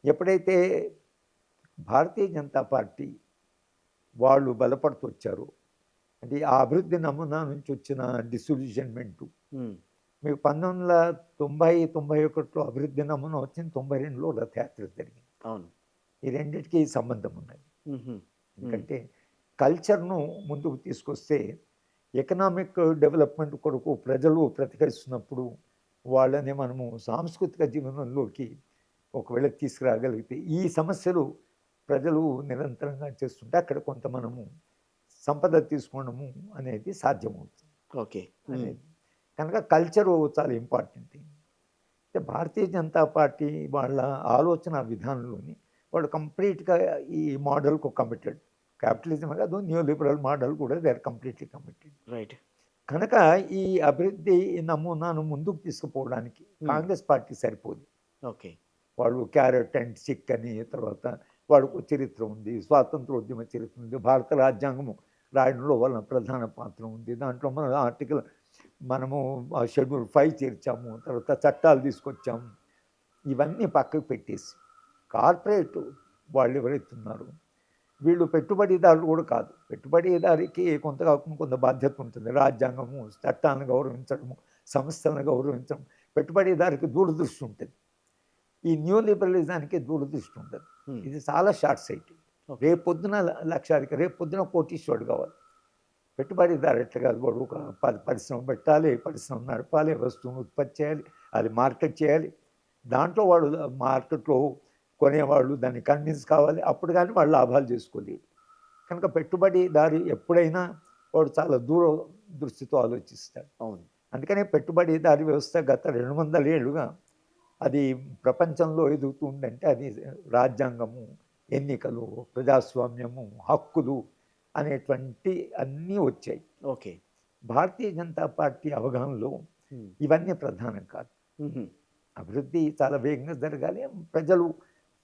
ఎప్పుడైతే భారతీయ జనతా పార్టీ వాళ్ళు బలపడుతూ వచ్చారో, అంటే ఆ అభివృద్ధి నమూనా నుంచి వచ్చిన డిసొల్యూషన్మెంటు హ్మ్. మీకు 1990, 91లో అభివృద్ధి నమూనా వచ్చింది. 92లో రథయాత్ర జరిగింది. అవును. ఈ రెండిటికి సంబంధం ఉన్నది. హుహు. హ్మ్. ఎందుకంటే కల్చర్‌ను ముందుకు తీసుకొస్తే ఎకనామిక్ డెవలప్‌మెంట్ కొరకు ప్రజలు ప్రతిఘటిస్తున్నప్పుడు వాళ్ళని మనము సాంస్కృతిక జీవనంలోకి ఒకవేళ తీసుకురాగలిగితే ఈ సమస్యలు ప్రజలు నిరంతరంగా చేస్తుంటే అక్కడ కొంత మనము సంపద తీసుకోవడము అనేది సాధ్యమవుతుంది ఓకే. హ్మ్. అనేది. కనుక కల్చరు చాలా ఇంపార్టెంట్. అంటే భారతీయ జనతా పార్టీ వాళ్ళ ఆలోచన విధానంలోని వాళ్ళు కంప్లీట్‌గా ఈ మోడల్‌కు కమిటెడ్. క్యాపిటలిజమే కాదు, న్యూ లిబరల్ మోడల్ కూడా they are completely committed. Right. కనుక ఈ అభివృద్ధి నమూనాను ముందుకు తీసుకుపోవడానికి కాంగ్రెస్ పార్టీ సరిపోదు. ఓకే. వాళ్ళు క్యారెట్ అండ్ స్టిక్ అని, తర్వాత వాళ్ళకు చరిత్ర ఉంది, స్వాతంత్రోద్యమ చరిత్ర ఉంది, భారత రాజ్యాంగము రాయడంలో వాళ్ళ ప్రధాన పాత్ర ఉంది. దాంట్లో మన ఆర్టికల్ మనము షెడ్యూల్ 5 చేర్చాము, తర్వాత చట్టాలు తీసుకొచ్చాము. ఇవన్నీ పక్కకు పెట్టేసి కార్పొరేట్ వాళ్ళు ఎవరైతే ఉన్నారో వీళ్ళు పెట్టుబడిదారులు కూడా కాదు. పెట్టుబడిదారికి కొంత కాకుండా కొంత బాధ్యత ఉంటుంది. రాజ్యాంగము, చట్టాలను గౌరవించడము, సంస్థలను గౌరవించడం. పెట్టుబడిదారికి దూరదృష్టి ఉంటుంది. ఈ న్యూ లిబరలిజానికి దూరదృష్టి ఉండదు. హ్మ్. ఇది చాలా షార్ట్ సైటెడ్. ఓకే. రేపొద్దున లక్షాధికారి, రేపొద్దున కోటీశ్వరుడు కావాలి. పెట్టుబడిదారు ఎట్లా కాదు, వాడు ఒక పరిశ్రమ పెట్టాలి, పరిశ్రమ నడపాలి, వస్తువును ఉత్పత్తి చేయాలి, అది మార్కెట్ చేయాలి. దాంట్లో వాడు మార్కెట్‌లో కొనేవాళ్ళు దాన్ని కన్విన్స్ కావాలి. అప్పుడు గాని వాడు లాభాలు చేసుకోలేడు. కనుక పెట్టుబడిదారు ఎప్పుడైనా వాడు చాలా దృష్టితో ఆలోచిస్తాడు. అవును. అందుకనే పెట్టుబడిదారీ వ్యవస్థ గత 200 ఏళ్లుగా అది ప్రపంచంలో ఎదుగుతూ ఉందంటే అది రాజ్యాంగము, ఎన్నికలు, ప్రజాస్వామ్యము, హక్కులు అనేటువంటి అన్నీ వచ్చాయి. ఓకే. భారతీయ జనతా పార్టీ అవగాహనలో హ్మ్. ఇవన్నీ ప్రధానం కాదు. హుహు. అభివృద్ధి చాలా వేగంగా జరగాలి. ప్రజలు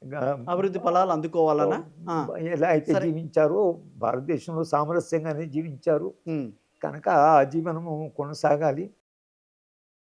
గా అభివృద్ధి ఫలాలు అందుకోవాలనా? ఆ! ఎలా అయితే సరే. జీవించారో భారతదేశంలో సామరస్యంగానే జీవించారు. హ్మ్. కనుక ఆ జీవనము కొనసాగాలి.